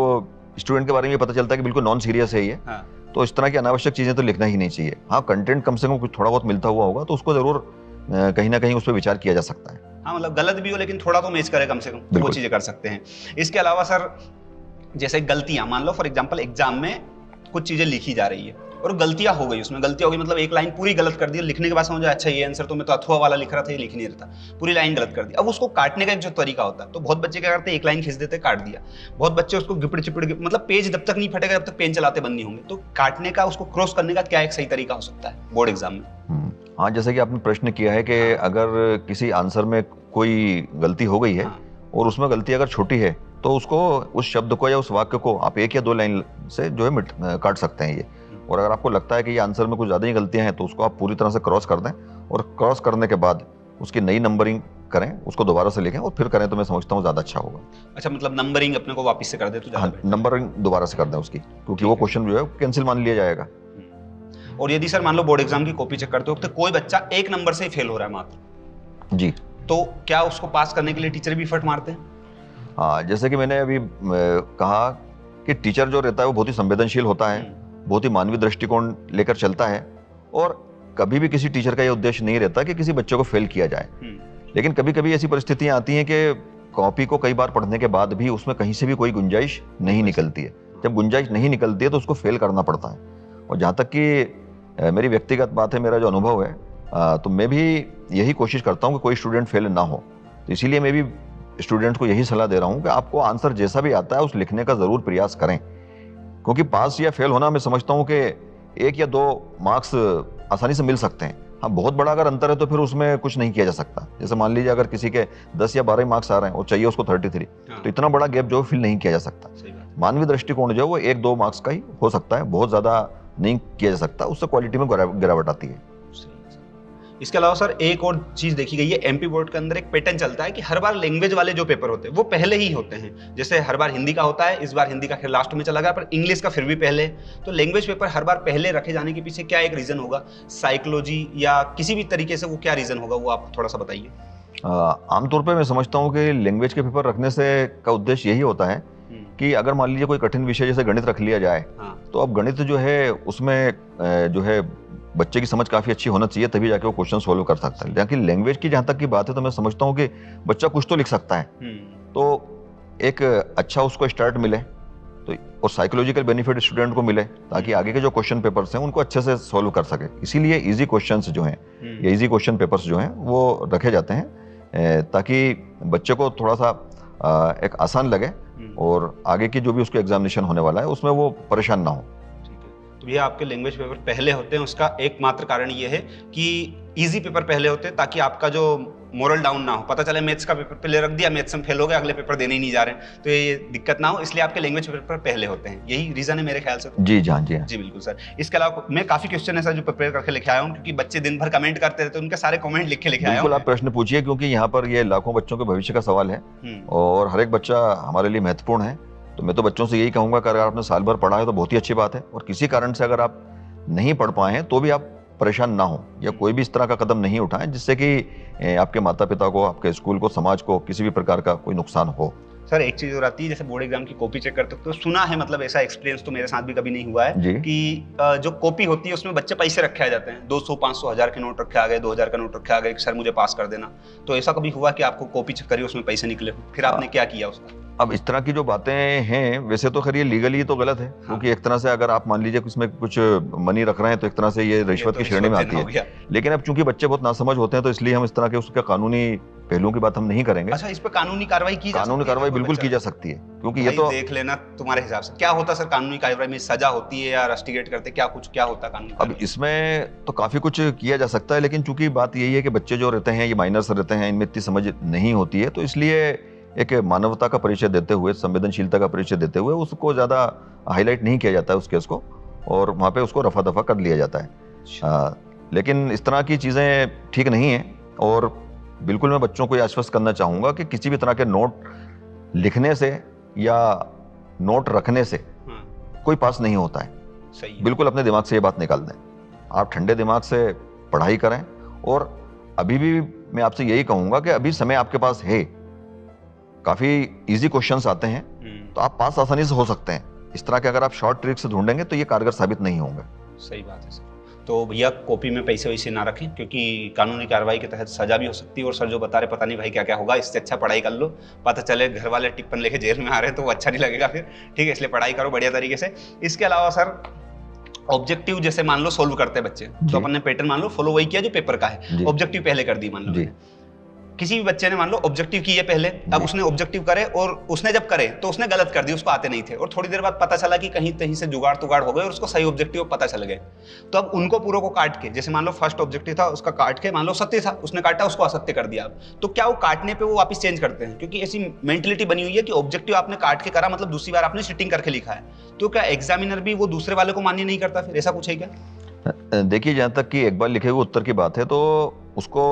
स्टूडेंट के बारे में पता चलता है कि बिल्कुल नॉन सीरियस है ये। तो इस तरह की अनावश्यक चीजें तो लिखना ही नहीं चाहिए। हाँ, कंटेंट कम से कम कुछ थोड़ा बहुत मिलता हुआ होगा तो उसको जरूर कहीं ना कहीं उस पर विचार किया जा सकता है। हाँ, मतलब गलत भी हो लेकिन थोड़ा तो मैच करे कम से कम, तो वो चीजें कर सकते हैं। इसके अलावा सर जैसे गलतियां, मान लो फॉर एग्जांपल एग्जाम में कुछ चीजें लिखी जा रही है और गलतियां हो गई, उसमें गलतियां हो गई, मतलब एक लाइन पूरी गलत कर दी, लिखने के बाद समझा अच्छा ये आंसर तो मैं तो अथवा वाला लिख रहा था, ये लिख नहीं रहा था, पूरी लाइन गलत कर दी। अब उसको काटने का एक जो तरीका होता है, तो बहुत बच्चे क्या करते हैं, एक लाइन खींच देते, काट दिया। बहुत बच्चे उसको गिपड़ चिपड़, मतलब पेज जब तक नहीं फटेगा जब तक पेन चलाते बंद नहीं होंगे। तो काटने का, उसको क्रॉस करने का क्या एक सही तरीका हो सकता है बोर्ड एग्जाम में? हाँ, जैसे कि आपने प्रश्न किया है कि अगर किसी आंसर में कोई गलती हो गई है और उसमें गलती अगर छोटी है तो उसको, उस शब्द को या उस वाक्य को आप 1 या 2 लाइन से जो है काट सकते हैं ये। और अगर आपको लगता है कि ये आंसर में कुछ ज़्यादा ही गलतियां हैं तो उसको आप पूरी तरह से क्रॉस कर दें और क्रॉस करने के बाद उसकी नई नंबरिंग करें, उसको दोबारा से लिखें और फिर करें तो मैं समझता हूँ ज़्यादा अच्छा होगा। अच्छा, मतलब नंबरिंग अपने को वापस से कर दे तो? हाँ, नंबरिंग दोबारा से कर दें उसकी, क्योंकि वो क्वेश्चन जो है कैंसिल मान लिया जाएगा। और यदि सर मान लो बोर्ड एग्जाम की कॉपी चेक करते वक्त कोई बच्चा 1 नंबर से ही फेल हो रहा है मात्र जी, तो क्या उसको पास करने के लिए टीचर भी फट मारते हैं? हाँ, जैसे कि मैंने अभी कहा कि टीचर जो रहता है वो बहुत ही संवेदनशील होता है, बहुत ही मानवीय दृष्टिकोण लेकर चलता है और कभी भी किसी टीचर का ये उद्देश्य नहीं रहता कि किसी बच्चे को फेल किया जाए। लेकिन कभी कभी ऐसी परिस्थितियां आती हैं कि कॉपी को कई बार पढ़ने के बाद भी उसमें कहीं से भी कोई गुंजाइश नहीं निकलती है। जब गुंजाइश नहीं निकलती है तो उसको फेल करना पड़ता है। और जहाँ तक कि मेरी व्यक्तिगत बात है, मेरा जो अनुभव है, तो मैं भी यही कोशिश करता हूँ कि कोई स्टूडेंट फेल ना हो। तो इसीलिए मैं भी स्टूडेंट्स को यही सलाह दे रहा हूँ कि आपको आंसर जैसा भी आता है उस लिखने का जरूर प्रयास करें, क्योंकि पास या फेल होना मैं समझता हूँ कि 1 या 2 मार्क्स आसानी से मिल सकते हैं। हाँ, बहुत बड़ा अगर अंतर है तो फिर उसमें कुछ नहीं किया जा सकता। जैसे मान लीजिए अगर किसी के 10 या 12 मार्क्स आ रहे हैं और चाहिए उसको 33, तो इतना बड़ा गैप जो फिल नहीं किया जा सकता। मानवीय दृष्टिकोण जो है वो 1-2 मार्क्स का ही हो सकता है, बहुत ज्यादा नहीं किया जा सकता, उससे क्वालिटी में गिरावट आती है। इसके अलावा सर एक और चीज देखी गई है, एमपी बोर्ड के अंदर एक पैटर्न चलता है कि हर बार लैंग्वेज वाले जो पेपर होते हैं वो पहले ही होते हैं। जैसे हर बार हिंदी का होता है, इस बार हिंदी का खैर लास्ट में चला गया, पर इंग्लिश का फिर भी पहले। तो लैंग्वेज पेपर हर बार पहले रखे जाने के पीछे क्या एक रीजन होगा, साइकोलॉजी या किसी भी तरीके से वो क्या रीजन होगा, वो आप थोड़ा सा बताइए। आमतौर पर मैं समझता हूँ कि लैंग्वेज के पेपर रखने से का उद्देश्य यही होता है कि अगर मान लीजिए कोई कठिन विषय जैसे गणित रख लिया जाए, तो अब गणित जो है उसमें जो है बच्चे की समझ काफी अच्छी होना चाहिए, तभी जाके वो क्वेश्चन सोल्व कर सकता है। लेकिन लैंग्वेज की जहां तक की बात है तो मैं समझता हूँ कि बच्चा कुछ तो लिख सकता है, तो एक अच्छा उसको स्टार्ट मिले, तो और साइकोलॉजिकल बेनिफिट स्टूडेंट को मिले ताकि आगे के जो क्वेश्चन पेपर्स हैं उनको अच्छे से सोल्व कर सके। इसीलिए इजी क्वेश्चंस जो हैं या इजी क्वेश्चन पेपर्स जो हैं वो रखे जाते हैं ताकि बच्चे को थोड़ा सा एक आसान लगे और आगे की जो भी उसको एग्जामिनेशन होने वाला है उसमें वो परेशान ना हो। तो ये आपके लैंग्वेज पेपर पहले होते हैं, उसका एकमात्र कारण ये है कि इजी पेपर पहले होते ताकि आपका जो मोरल डाउन ना हो, पता चले मैथ्स का पेपर पहले रख दिया, मैथ्स में फेल हो गए, अगले पेपर देने ही नहीं जा रहे हैं, तो ये दिक्कत ना हो, इसलिए आपके लैंग्वेज पेपर पहले होते हैं। यही रीजन है मेरे ख्याल से। जी हाँ, जी हाँ। जी बिल्कुल सर। इसके अलावा मैं काफी क्वेश्चन है सर जो प्रिपेयर करके लेके आया हूँ, क्योंकि बच्चे दिन भर कमेंट करते रहते हैं, उनके सारे कमेंट लिख के लेके आया हूँ। बिल्कुल आप प्रश्न पूछिए, क्योंकि यहाँ पर ये लाखों बच्चों के भविष्य का सवाल है और हर एक बच्चा हमारे लिए महत्वपूर्ण है। तो मैं तो बच्चों से यही कहूंगा कि अगर आपने साल भर पढ़ा है तो बहुत ही अच्छी बात है, और किसी कारण से अगर आप नहीं पढ़ पाए हैं तो भी आप परेशान ना हो, या कोई भी इस तरह का कदम नहीं उठाएं जिससे कि आपके माता पिता को, आपके स्कूल को, समाज को किसी भी प्रकार का कोई नुकसान हो। सर एक चीज और आती है, जैसे बोर्ड एग्जाम की कॉपी चेक करते तो सुना है, मतलब ऐसा एक्सपीरियंस तो मेरे साथ भी कभी नहीं हुआ है कि जो कॉपी होती है उसमें बच्चे पैसे रखे आ जाते हैं, 200, 500, 1000 के नोट रखे आ गए, 2000 का नोट रखे आ गए कि सर मुझे पास कर देना। तो ऐसा कभी हुआ कि आपको कॉपी चेक करी उसमें पैसे निकले, फिर आपने क्या किया उसका? अब इस तरह की जो बातें हैं, वैसे तो खैर ये लीगली तो गलत है, क्योंकि एक तरह से अगर आप मान लीजिए उसमें कुछ मनी रख रहे हैं तो एक तरह से ये रिश्वत की श्रेणी में आती है। लेकिन अब चूंकि बच्चे बहुत नासमझ होते हैं तो इसलिए हम इस तरह के उसके कानूनी पहलुओं की बात हम नहीं करेंगे। अच्छा, इस पर कानूनी कार्रवाई की जा सकती है? कानूनी कार्रवाई बिल्कुल की जा सकती है, क्योंकि ये तो देख लेना तुम्हारे हिसाब से क्या होता है सर कानूनी कार्रवाई में? सजा होती है या रस्टिकेट करते, क्या होता है कानूनी? अब इसमें तो काफी कुछ किया जा सकता है, लेकिन चूंकि बात यही है कि बच्चे जो रहते हैं ये माइनर्स रहते हैं, इनमें इतनी समझ नहीं होती है, तो इसलिए एक मानवता का परिचय देते हुए, संवेदनशीलता का परिचय देते हुए उसको ज्यादा हाईलाइट नहीं किया जाता है उस केस को, और वहां पे उसको रफा दफा कर लिया जाता है। लेकिन इस तरह की चीजें ठीक नहीं है, और बिल्कुल मैं बच्चों को ये आश्वस्त करना चाहूंगा कि किसी भी तरह के नोट लिखने से या नोट रखने से कोई पास नहीं होता है। सही है। बिल्कुल अपने दिमाग से ये बात निकाल दें, आप ठंडे दिमाग से पढ़ाई करें, और अभी भी मैं आपसे यही कहूंगा कि अभी समय आपके पास है, काफी इजी क्वेश्चंस आते हैं, तो आप पास आसानी से हो सकते हैं। इस तरह के अगर आप शॉर्ट ट्रिक्स ढूंढेंगे तो ये कारगर साबित नहीं होंगे। सही बात है सर। तो भैया कॉपी में पैसे वैसे ना रखें, क्योंकि कानूनी कार्रवाई के तहत सजा भी हो सकती है, और सर जो बता रहे पता नहीं भाई क्या क्या होगा, इससे अच्छा पढ़ाई कर लो, पता चले घर वाले टिप्पण लेके जेल में आ रहे हैं तो वो अच्छा नहीं लगेगा फिर। ठीक है, इसलिए पढ़ाई करो बढ़िया तरीके से। इसके अलावा सर ऑब्जेक्टिव जैसे मान लो सोल्व करते हैं बच्चे, तो अपन ने पैटर्न मान लो फॉलो वही किया जो पेपर का है, ऑब्जेक्टिव पहले कर दी मान लो। किसी भी बच्चे ने मान लो ऑब्जेक्टिव किए पहले, अब उसने ऑब्जेक्टिव करे और उसने जब करे तो उसने गलत कर दी, उसको आते नहीं थे, और थोड़ी देर बाद पता चला कि कहीं कहीं से जुगाड़ तुगाड़ हो गए और उसको सही ऑब्जेक्टिव पता चल गए। तो अब उनको पूरों को काट के, जैसे मान लो फर्स्ट ऑब्जेक्टिव था उसका काट के, मान लो सत्य था उसने काटा, उसको असत्य कर दिया। तो क्या वो काटने पे वो वापस चेंज करते हैं? क्योंकि ऐसी मेंटेलिटी बनी हुई है कि ऑब्जेक्टिव आपने काट के करा मतलब दूसरी बार आपने सिटिंग करके लिखा है, तो क्या एग्जामिनर भी वो दूसरे वाले को मान्य नहीं करता? फिर ऐसा कुछ है क्या? देखिए, जहां तक कि एक बार लिखे हुए उत्तर की बात है तो उसको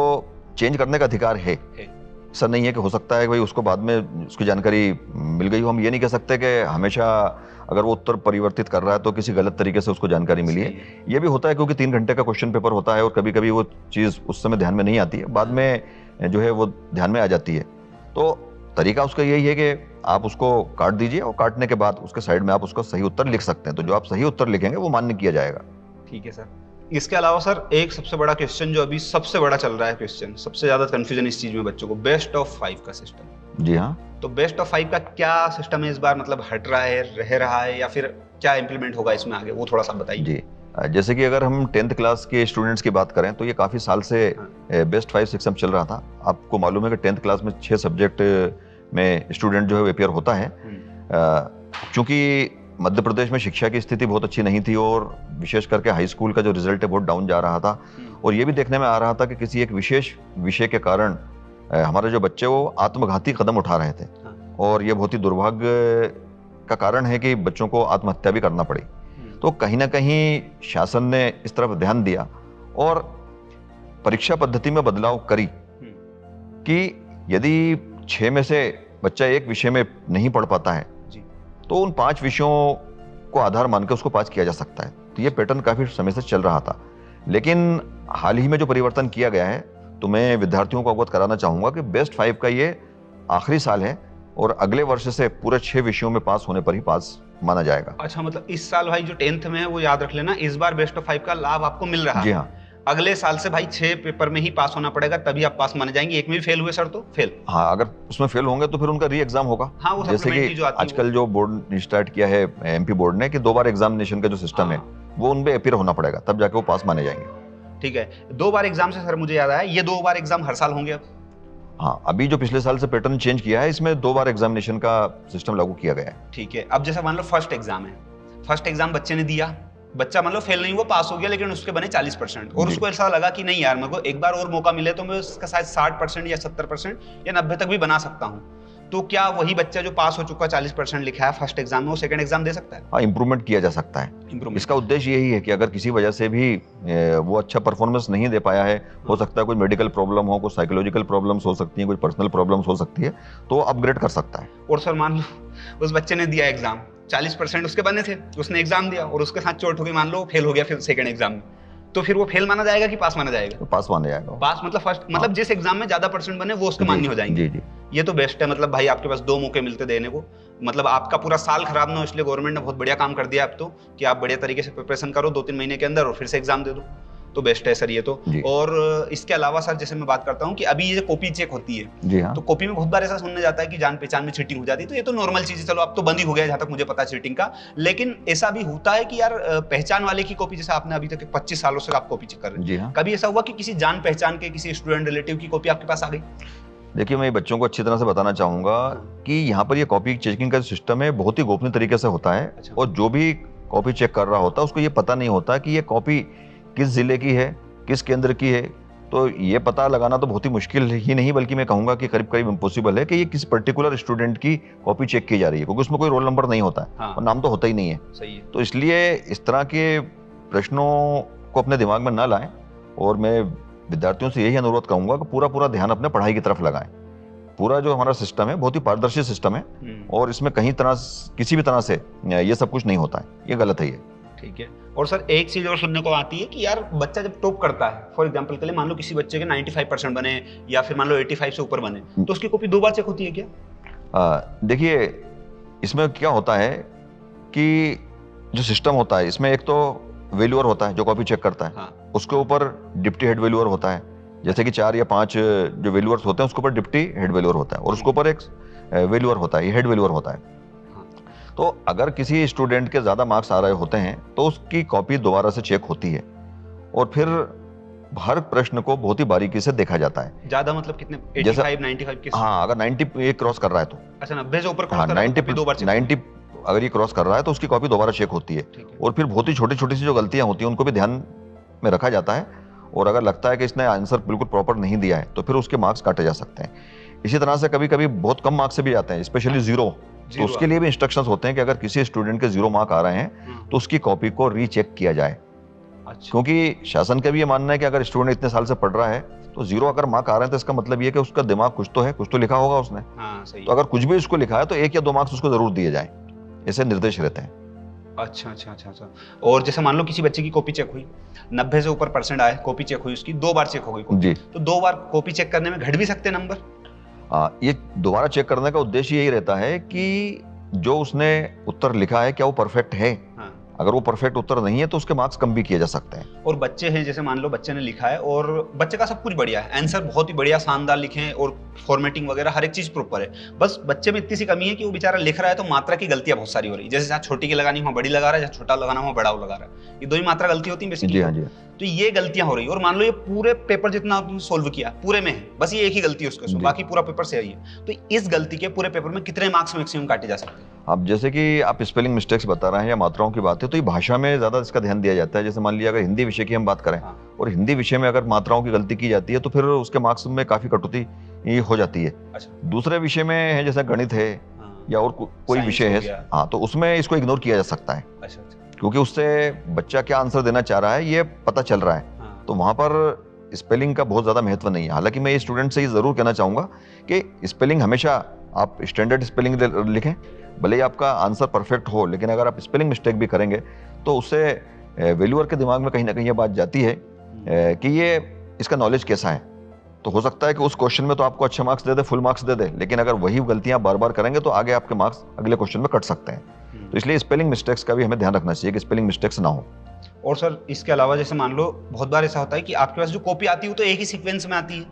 चेंज करने का अधिकार है। ऐसा नहीं है कि हो सकता है कि भाई उसको बाद में उसकी जानकारी मिल गई हो। हम ये नहीं कह सकते कि हमेशा अगर वो उत्तर परिवर्तित कर रहा है तो किसी गलत तरीके से उसको जानकारी मिली है। ये भी होता है क्योंकि 3 घंटे का क्वेश्चन पेपर होता है और कभी कभी वो चीज़ उस समय ध्यान में नहीं आती है, बाद में जो है वो ध्यान में आ जाती है। तो तरीका उसका यही है कि आप उसको काट दीजिए और काटने के बाद उसके साइड में आप उसका सही उत्तर लिख सकते हैं। तो जो आप सही उत्तर लिखेंगे वो मान्य किया जाएगा। ठीक है सर। इसके अलावा सर एक सबसे बड़ा क्वेश्चन जो अभी सबसे बड़ा चल रहा है क्वेश्चन, सबसे ज्यादा कंफ्यूजन इस चीज में बच्चों को, बेस्ट ऑफ 5 का सिस्टम। जी हाँ। तो बेस्ट ऑफ 5 का क्या सिस्टम है इस बार? मतलब हट रहा है, रह रहा है, या फिर क्या इंप्लीमेंट होगा इसमें आगे, वो थोड़ा सा बताइए। जी, जैसे कि अगर हम 10th क्लास के स्टूडेंट्स की बात करें तो ये काफी साल से बेस्ट 5 सिस्टम चल रहा था। आपको मालूम है कि 10th क्लास में 6 सब्जेक्ट में स्टूडेंट जो है अपियर होता है। क्योंकि मध्य प्रदेश में शिक्षा की स्थिति बहुत अच्छी नहीं थी और विशेष करके हाई स्कूल का जो रिजल्ट है बहुत डाउन जा रहा था, और ये भी देखने में आ रहा था कि किसी एक विशेष विषय के कारण हमारे जो बच्चे वो आत्मघाती कदम उठा रहे थे, और ये बहुत ही दुर्भाग्य का कारण है कि बच्चों को आत्महत्या भी करना पड़ी। तो कहीं ना कहीं शासन ने इस तरफ ध्यान दिया और परीक्षा पद्धति में बदलाव करी कि यदि 6 में से बच्चा एक विषय में नहीं पढ़ पाता है तो उन 5 विषयों को आधार मानकर उसको पास किया जा सकता है। तो ये पैटर्न काफी समय से चल रहा था, लेकिन हाल ही में जो परिवर्तन किया गया है तो मैं विद्यार्थियों को अवगत कराना चाहूंगा कि बेस्ट 5 का ये आखिरी साल है और अगले वर्ष से पूरे 6 विषयों में पास होने पर ही पास माना जाएगा। अच्छा, मतलब इस साल भाई जो 10th में है वो याद रख लेना, इस बार बेस्ट ऑफ 5 का लाभ आपको मिल रहा है। जी हाँ। अगले साल से भाई 6 पेपर में ही पास होना पड़ेगा, तभी आप पास माने जाएंगे। एक में भी फेल हुए सर तो फेल। हाँ, अगर उसमें फेल होंगे तो फिर उनका री एग्जाम होगा। हाँ, वो जैसे कि आजकल जो बोर्ड ने स्टार्ट किया है एमपी बोर्ड ने कि 2 बार एग्जामिनेशन का जो सिस्टम है वो उनपे अपीयर होना पड़ेगा, तब जाके वो पास माने जाएंगे। ठीक है, 2 बार एग्जाम से सर मुझे याद आया, ये 2 बार एग्जाम हर साल होंगे अब? हाँ, अभी जो पिछले साल से पैटर्न चेंज किया है इसमें 2 बार एग्जामिनेशन का सिस्टम लागू किया गया है। ठीक है, अब जैसे मान लो फर्स्ट एग्जाम है, फर्स्ट एग्जाम बच्चे ने दिया, बच्चा मतलब फेल नहीं हुआ, पास हो गया, लेकिन उसके बने 40% और जी। उसको ऐसा लगा कि नहीं यार, मेरे को एक बार और मौका मिले तो मैं उसका शायद 60% या 70% या 90 तक भी बना सकता हूँ। तो क्या वही बच्चा जो पास हो चुका 40% लिखा है फर्स्ट एग्जाम में, वो सेकंड एग्जाम दे सकता है? हाँ, इम्प्रूवमेंट किया जा सकता है। Improvement। इसका उद्देश्य यही है कि अगर किसी वजह से भी वो अच्छा परफॉर्मेंस नहीं दे पाया है, हो सकता है कोई मेडिकल प्रॉब्लम हो, कोई साइकोलॉजिकल प्रॉब्लम्स हो सकती हैं, कोई पर्सनल प्रॉब्लम्स हो सकती है, तो अपग्रेड कर सकता है। और सर मान लो उस बच्चे ने दिया एग्जाम, 40% उसके बने थे, उसने एग्जाम दिया और उसके साथ चोट हो गई, मान लो फेल हो गया फिर सेकंड एग्जाम में, तो फिर वो फेल माना जाएगा कि पास माना जाएगा? तो पास माना जाएगा। पास मतलब फर्स्ट, मतलब जिस एग्जाम में ज्यादा परसेंट बने वो उसके मान्य हो जाएंगे। जी जी। ये तो बेस्ट है, मतलब भाई आपके पास 2 मौके मिलते देने को, मतलब आपका पूरा साल खराब ना हो, इसलिए गवर्नमेंट ने बहुत बढ़िया काम कर दिया अब तो, कि आप बढ़िया तरीके से प्रिपरेशन करो 2-3 महीने के अंदर और फिर से एग्जाम दे दो, तो बेस्ट है सर ये तो। और इसके अलावा सर जैसे मैं बात करता हूँ कि अभी ये कॉपी चेक होती है, जी हाँ। तो कॉपी में बहुत बार ऐसा सुनने जाता है कि जान पहचान में चीटिंग हो जाती है, तो ये तो नॉर्मल चीज है, चलो अब तो बंद ही हो गया जहां तक मुझे पता है चीटिंग का, लेकिन ऐसा भी होता है कि यार पहचान वाले की कॉपी, जैसे आपने अभी तक 25 सालों से आप कॉपी चेक कर रहे हैं, जी हाँ। कभी ऐसा हुआ कि किसी जान पहचान के किसी स्टूडेंट रिलेटिव की कॉपी आपके पास आ गई? देखिए, मैं बच्चों को अच्छी तरह से बताना चाहूँगा कि यहाँ पर ये कॉपी चेकिंग का सिस्टम है, बहुत ही गोपनीय तरीके से होता है। अच्छा। और जो भी कॉपी चेक कर रहा होता है उसको ये पता नहीं होता कि ये कॉपी किस ज़िले की है, किस केंद्र की है। तो ये पता लगाना तो बहुत ही मुश्किल ही नहीं, बल्कि मैं कहूँगा कि करीब करीब इम्पॉसिबल है कि ये किस पर्टिकुलर स्टूडेंट की कॉपी चेक की जा रही है, क्योंकि उसमें कोई रोल नंबर नहीं होता है। हाँ। और नाम तो होता ही नहीं है। सही है। तो इसलिए इस तरह के प्रश्नों को अपने दिमाग में ना लाएं, और मैं विद्यार्थियों से यही अनुरोध करूँगा कि पूरा ध्यान अपने पढ़ाई की तरफ लगाएं। पूरा जो हमारा सिस्टम है बहुत ही पारदर्शी सिस्टम है, और इसमें कहीं किसी भी तरह से ये सब कुछ नहीं होता है, ये गलत है ये। ठीक है। और सर एक चीज और सुनने को आती है कि यार बच्चा जब टॉप करता है, फॉर एग्जांपल के लिए मान लो किसी बच्चे के 95% बने या फिर मान लो 85 से ऊपर बने, तो उसकी कॉपी 2 बार चेक होती है क्या? देखिए, इसमें क्या होता है कि जो सिस्टम होता है इसमें एक तो वैल्यूअर होता है जो कॉपी चेक करता है। हाँ। उसके ऊपर डिप्टी हेड वैल्यूअर होता है, जैसे कि 4 या 5 जो वैल्यूअर्स होते हैं उसके ऊपर डिप्टी हेड वैल्यूअर होता है, और उसके ऊपर एक वैल्यूअर होता है, हेड वैल्यूअर होता है। तो अगर किसी स्टूडेंट के ज्यादा मार्क्स आ रहे होते हैं तो उसकी कॉपी दोबारा से चेक होती है, और फिर हर प्रश्न को बहुत ही बारीकी से देखा जाता है। ज्यादा मतलब कितने? 85, 95 के? हाँ, अगर 90 ये क्रॉस कर रहा है तो। अच्छा, 90 से ऊपर क्रॉस हाँ, कर रहा है तो कॉपी 2 बार चेक 90 अगर ये क्रॉस कर रहा है तो उसकी कॉपी दोबारा चेक होती है। और फिर बहुत ही छोटी छोटी सी जो गलतियां होती हैं उनको भी ध्यान में रखा जाता है, और अगर लगता है कि इसने आंसर बिल्कुल प्रॉपर नहीं दिया है तो फिर उसके मार्क्स काटे जा सकते हैं। इसी तरह से कभी कभी बहुत कम मार्क्स से भी जाते हैं, स्पेशली जीरो, तो उसके लिए भी इंस्ट्रक्शंस होते हैं कि अगर किसी स्टूडेंट के 0 मार्क आ रहे हैं तो उसकी कॉपी को रीचेक किया जाए। अच्छा। क्योंकि शासन का भी ये मानना है कि अगर स्टूडेंट इतने साल से पढ़ रहा है तो 0 अगर मार्क आ रहे हैं तो इसका मतलब ये कि उसका दिमाग कुछ तो है, कुछ तो लिखा होगा उसने। हाँ, सही। तो अगर कुछ भी उसको लिखा है तो 1 या 2 मार्क्स उसको जरूर दिए जाए, ऐसे निर्देश रहते हैं। अच्छा अच्छा अच्छा अच्छा। और जैसे मान लो किसी बच्चे की कॉपी चेक हुई, 90 से ऊपर परसेंट आए, कॉपी चेक हुई उसकी, 2 बार चेक हो गई कॉपी, जी। तो 2 बार कॉपी चेक करने में घट भी सकते हैं नंबर? ये दोबारा चेक करने का उद्देश्य यही रहता है कि जो उसने उत्तर लिखा है क्या वो परफेक्ट है। हाँ। अगर वो परफेक्ट उत्तर नहीं है तो उसके मार्क्स कम भी किए जा सकते हैं। और बच्चे हैं, जैसे मान लो बच्चे ने लिखा है और बच्चे का सब कुछ बढ़िया है, आंसर बहुत ही बढ़िया शानदार लिखे हैं और फॉर्मेटिंग वगैरह हर एक चीज प्रॉपर है, बस बच्चे में इतनी सी कमी है कि वो बेचारा लिख रहा है तो मात्रा की गलतियां बहुत सारी हो रही है, जैसे जहाँ छोटी की लगानी वहाँ बड़ी लगा रहा है, जहाँ छोटा लगाना वहाँ बड़ा लगा रहा है, ये 2 ही मात्रा गलती होती है बेसिकली। जी हाँ, जी। तो ये गलतियां हो रही है, और मान लो ये पूरे पेपर जितना आपने सोल्व किया पूरे में है, बस ये एक ही गलती है उसके, बाकी पूरा पेपर सही है, तो इस गलती के पूरे पेपर में कितने मार्क्स मैक्सिमम काटे जा सकते हैं? अब जैसे कि आप स्पेलिंग मिस्टेक्स बता रहे हैं या मात्राओं की बात है, तो ये भाषा में ज्यादा इसका ध्यान दिया जाता है। जैसे मान लिया अगर हिंदी विषय की हम बात करें, और हिंदी विषय में अगर मात्राओं की गलती की जाती है तो फिर उसके मार्क्स में काफी कटौती हो जाती है। अच्छा। दूसरे विषय में है, जैसे गणित है या और कोई विषय है, हाँ, तो उसमें इसको इग्नोर किया जा सकता है। अच्छा। क्योंकि उससे बच्चा क्या आंसर देना चाह रहा है ये पता चल रहा है, तो वहां पर स्पेलिंग का बहुत ज्यादा महत्व नहीं है। हालांकि मैं स्टूडेंट से ये जरूर कहना चाहूंगा कि स्पेलिंग हमेशा आप स्टैंडर्ड स्पेलिंग लिखें, भले ही आपका आंसर परफेक्ट हो, लेकिन अगर आप स्पेलिंग मिस्टेक भी करेंगे तो उससे वैल्यूअर के दिमाग में कहीं ना कहीं ये बात जाती है कि ये इसका नॉलेज कैसा है। तो हो सकता है कि उस क्वेश्चन में तो आपको अच्छे मार्क्स दे दे, फुल मार्क्स दे दे, लेकिन अगर वही गलतियां बार बार करेंगे तो आगे आपके मार्क्स अगले क्वेश्चन में कट सकते हैं। तो इसलिए स्पेलिंग मिस्टेक्स का भी हमें ध्यान रखना चाहिए कि स्पेलिंग मिस्टेक्स ना हो। और सर इसके अलावा जैसे मान लो बहुत बार ऐसा होता है कि आपके पास जो कॉपी आती है वो तो एक ही सीक्वेंस में आती है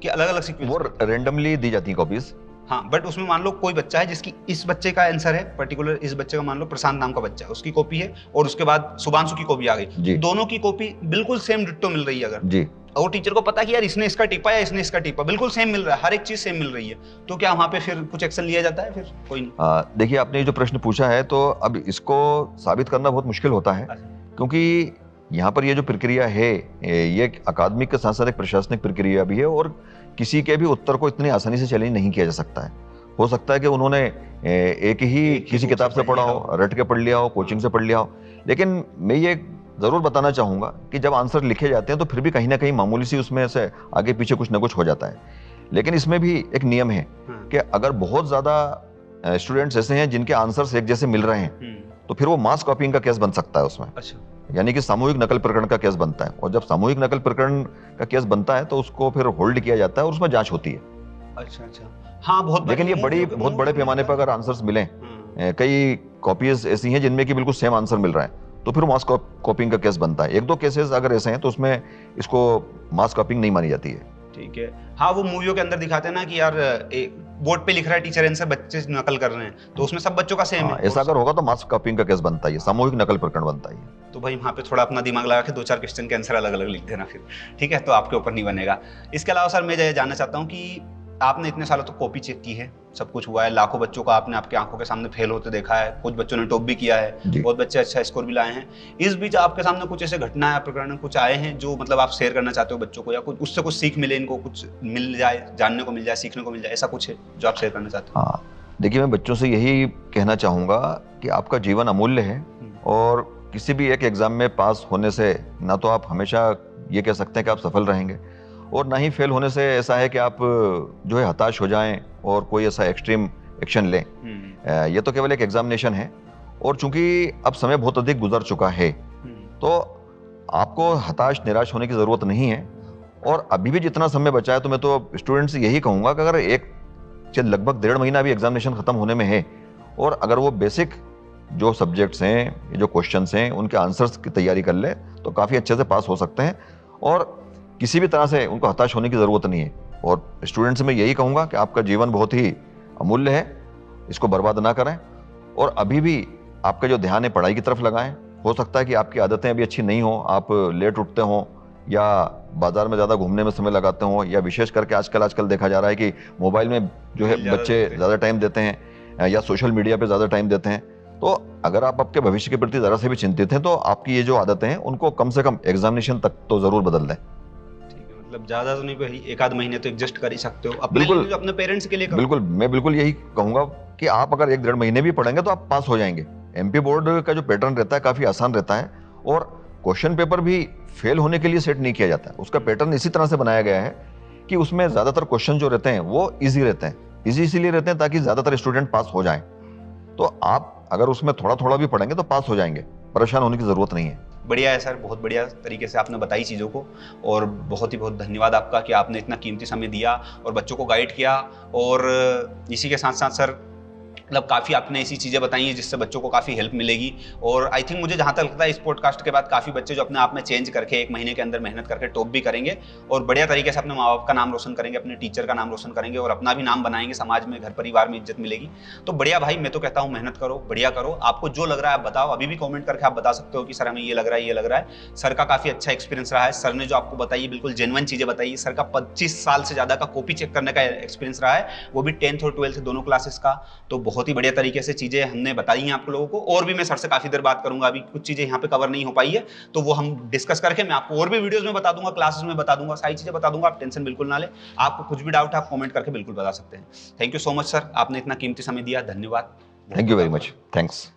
कि अलग अलग सीक्वेंस? वो रेंडमली दी जाती है कॉपीज। हाँ, बट उसमें मान लो कोई बच्चा है जिसकी इस बच्चे का आंसर है पर्टिकुलर, इस बच्चे का मान लो प्रशांत नाम का बच्चा है, उसकी कॉपी है, और उसके बाद शुभांशु की कॉपी आ गई, दोनों की कॉपी बिल्कुल सेम डिट्टो मिल रही है अगर जी, और टीचर को पता है कि यार इसने इसका टिपा या इसने इसका टिपा, बिल्कुल सेम मिल रहा है, हर एक चीज सेम मिल रही है, तो क्या वहां पे फिर कुछ एक्शन लिया जाता है? फिर कोई नहीं। देखिए, आपने जो प्रश्न पूछा है तो अब इसको साबित करना बहुत मुश्किल होता है, क्योंकि यहाँ पर ये जो प्रक्रिया है ये एक अकादमिक के साथ साथ एक प्रशासनिक प्रक्रिया भी है, और किसी के भी उत्तर को इतनी आसानी से चैलेंज नहीं किया जा सकता है। हो सकता है कि उन्होंने एक ही किसी किताब से पढ़ा हो, रट के पढ़ लिया हो, कोचिंग से पढ़ लिया हो, लेकिन मैं ये ज़रूर बताना चाहूँगा कि जब आंसर लिखे जाते हैं तो फिर भी कहीं ना कहीं मामूली सी उसमें से आगे पीछे कुछ ना कुछ हो जाता है। लेकिन इसमें भी एक नियम है कि अगर बहुत ज़्यादा स्टूडेंट्स ऐसे हैं जिनके आंसर्स एक जैसे मिल रहे हैं तो फिर वो मास कॉपिंग का केस बन सकता है उसमें। अच्छा। यानी कि सामूहिक नकल प्रकरण का केस बनता है, और जब सामूहिक नकल प्रकरण का केस बनता है तो उसको फिर होल्ड किया जाता है और उसमें जांच होती है। अच्छा अच्छा, हाँ बहुत। लेकिन ये बहुत बड़े पैमाने पर अगर आंसर्स मिले, कई कॉपीज ऐसी हैं जिनमें कि बिल्कुल सेम आंसर मिल रहा है, तो फिर मास कॉपिंग का केस बनता है। एक दो केसेस अगर ऐसे हैं तो उसमें इसको मास कॉपिंग नहीं मानी जाती है। ठीक है। हाँ, वो मूवियों के अंदर दिखाते हैं ना कि यार बोर्ड पे लिख रहा है टीचर आंसर, बच्चे नकल कर रहे हैं, तो उसमें सब बच्चों का सेम है। ऐसा अगर होगा तो मास कॉपिंग का केस बनता है, सामूहिक नकल प्रकरण बनता है। तो भाई वहाँ पे थोड़ा अपना दिमाग लगा के 2-4 क्वेश्चन के आंसर अलग अलग लिख देना फिर, ठीक है, तो आपके ऊपर नहीं बनेगा। इसके अलावा सर मैं ये जानना चाहता हूँ कि आपने इतने सालों तक कॉपी चेक की है, सब कुछ हुआ है, लाखों बच्चों को आपने आपके आंखों के सामने फेल होते देखा है, कुछ बच्चों ने टॉप भी किया है, बहुत बच्चे अच्छा स्कोर भी लाए हैं। इस बीच आपके सामने कुछ ऐसे घटना या प्रकरण कुछ आए हैं जो मतलब आप शेयर करना चाहते हो बच्चों को, या कुछ उससे कुछ सीख मिले, इनको कुछ मिल जाए, जानने को मिल जाए, सीखने को मिल जाए, ऐसा कुछ है जो आप शेयर करना चाहते हो? हाँ, देखिए मैं बच्चों से यही कहना चाहूँगा कि आपका जीवन अमूल्य है, और किसी भी एक एग्जाम में पास होने से ना तो आप हमेशा ये कह सकते हैं कि आप सफल रहेंगे, और ना ही फेल होने से ऐसा है कि आप जो है हताश हो जाएं और कोई ऐसा एक्सट्रीम एक्शन लें। ये तो केवल एक एग्जामिनेशन है, और चूंकि अब समय बहुत अधिक गुजर चुका है तो आपको हताश निराश होने की ज़रूरत नहीं है। और अभी भी जितना समय बचा है तो मैं तो स्टूडेंट से यही कहूँगा कि अगर लगभग 1.5 महीना भी एग्जामिनेशन खत्म होने में है, और अगर वो बेसिक जो सब्जेक्ट्स हैं, जो क्वेश्चंस हैं, उनके आंसर्स की तैयारी कर ले तो काफ़ी अच्छे से पास हो सकते हैं, और किसी भी तरह से उनको हताश होने की ज़रूरत नहीं है। और स्टूडेंट से मैं यही कहूँगा कि आपका जीवन बहुत ही अमूल्य है, इसको बर्बाद ना करें, और अभी भी आपका जो ध्यान है पढ़ाई की तरफ लगाएं। हो सकता है कि आपकी आदतें अभी अच्छी नहीं हो, आप लेट उठते हों, या बाजार में ज़्यादा घूमने में समय लगाते हों, या विशेष करके आजकल देखा जा रहा है कि मोबाइल में जो है बच्चे ज़्यादा टाइम देते हैं, या सोशल मीडिया पर ज़्यादा टाइम देते हैं। तो अगर आप आपके भविष्य के प्रति ज़रा से भी चिंतित हैं तो आपकी ये जो आदतें हैं उनको कम से कम एग्जामिनेशन तक तो ज़रूर बदल दें। मतलब ज्यादा तो नहीं, भाई 1-आध महीने तो एडजस्ट कर ही सकते हो अपने लिए, अपने पेरेंट्स के लिए करो। बिल्कुल, मैं बिल्कुल यही कहूंगा कि आप अगर 1-1.5 महीने भी पढ़ेंगे तो आप पास हो जाएंगे। एमपी बोर्ड का जो पैटर्न रहता है काफी आसान रहता है, और क्वेश्चन पेपर भी फेल होने के लिए सेट नहीं किया जाता है। उसका पैटर्न इसी तरह से बनाया गया है कि उसमें ज्यादातर क्वेश्चन जो रहते हैं वो ईजी रहते हैं। ईजी इसीलिए रहते हैं ताकि ज्यादातर स्टूडेंट पास हो जाएं। तो आप अगर उसमें थोड़ा थोड़ा भी पढ़ेंगे तो पास हो जाएंगे, परेशान होने की जरूरत नहीं है। बढ़िया है सर, बहुत बढ़िया तरीके से आपने बताई चीज़ों को, और बहुत ही बहुत धन्यवाद आपका कि आपने इतना कीमती समय दिया और बच्चों को गाइड किया। और इसी के साथ साथ सर मतलब काफ़ी आपने ऐसी चीज़ें बताई हैं जिससे बच्चों को काफ़ी हेल्प मिलेगी। और आई थिंक मुझे जहाँ तक लगता है इस पॉडकास्ट के बाद काफ़ी बच्चे जो अपने आप में चेंज करके 1 महीने के अंदर मेहनत करके टॉप भी करेंगे, और बढ़िया तरीके से अपने माँ बाप का नाम रोशन करेंगे, अपने टीचर का नाम रोशन करेंगे, और अपना भी नाम बनाएंगे, समाज में, घर परिवार में इज्जत मिलेगी। तो बढ़िया भाई, मैं तो कहता हूँ मेहनत करो, बढ़िया करो। आपको जो लग रहा है आप बताओ, अभी भी कॉमेंट करके आप बता सकते हो कि सर हमें ये लग रहा है, ये लग रहा है। सर का काफ़ी अच्छा एक्सपीरियंस रहा है, सर ने जो आपको बताई बिल्कुल जेन्युइन चीज़ें बताई। सर का 25 साल से ज़्यादा का कॉपी चेक करने का एक्सपीरियंस रहा है, वो भी 10th और 12th दोनों क्लासेस का। तो बहुत ही बढ़िया तरीके से चीज़ें हमने बताई हैं आप लोगों को, और भी मैं सर से काफ़ी देर बात करूंगा। अभी कुछ चीज़ें यहाँ पे कवर नहीं हो पाई है तो वो हम डिस्कस करके मैं आपको और भी वीडियोस में बता दूंगा, क्लासेस में बता दूंगा, सारी चीज़ें बता दूंगा। आप टेंशन बिल्कुल ना ले, आपको कुछ भी डाउट है आप कमेंट करके बिल्कुल बता सकते हैं। Thank you so much sir, आपने इतना कीमती समय दिया, धन्यवाद। Thank you very much, thanks.